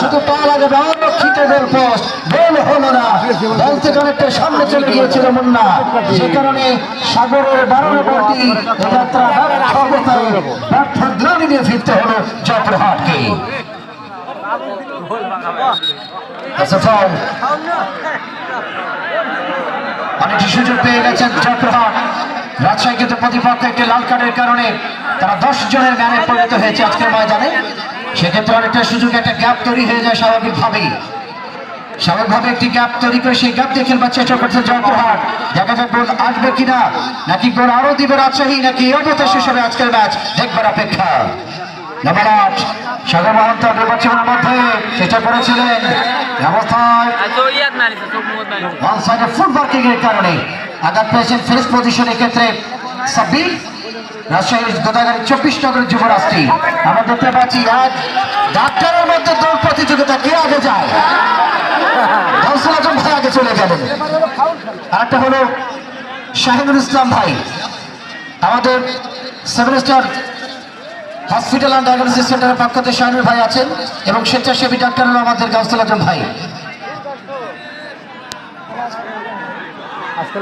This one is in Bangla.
শুধু পা লাগে অরক্ষিত গোল পোস্ট, গোল হলো না। দল থেকে অনেকটা সামনে চলে গিয়েছিল মুন্না, সে কারণে সাগরের 12 বলটি যাত্রা ব্যর্থ অবস্থায় ব্যর্থ গ্লানি নিয়ে ফিরতে হলো জয়পুরহাটকে। অনেকটি সুযোগ পেয়ে গেছেন জয়পুরহাট। রাজশাহী কিন্তু প্রতিপক্ষ একটি লাল কার্ডের কারণে তারা 10 জনের ম্যানে পরিণত হয়েছে আজকের ময়দানে। সেক্ষেত্রে অনেকটা সুযোগ, একটা গ্যাপ তৈরি হয়ে যায় স্বাভাবিকভাবে একটি গ্যাপ তৈরি করে সেই গ্যাপ দিয়ে খেলবার চেষ্টা করছে জয়পুরহাট। দেখা যাক গোল আসবে কিনা, নাকি গোল আরো দিবে রাজশাহী, নাকি অবস্থা শেষ হবে আজকের ম্যাচ, দেখবার অপেক্ষা। নাম্বার 8 সাগর মহন্ত নির্বাচনের মধ্যে চেষ্টা করেছিলেন অবস্থায় ফুটবল এর কারণে আঘাত পেয়েছেন ফেস পজিশনের ক্ষেত্রে সাব্বির। রাজশাহীর গোদাগাড়ি 24 নগরের যুবরাজটি আমরা দেখতে পাচ্ছি এক ডাক্তারের মধ্যে দৌড় প্রতিযোগিতা, কে আগে যায়। গৌসুল আজম ভাই আগে চলে গেলেন। আরেকটা হলো শাহিনুল ইসলাম ভাই, আমাদের 7 স্টার হসপিটাল অ্যান্ড ডায়াগনোসিস সেন্টারের পক্ষ থেকে শাহিনুল ভাই আছেন, এবং স্বেচ্ছাসেবী ডাক্তার হলো আমাদের গৌসুল আজম ভাই। আজকে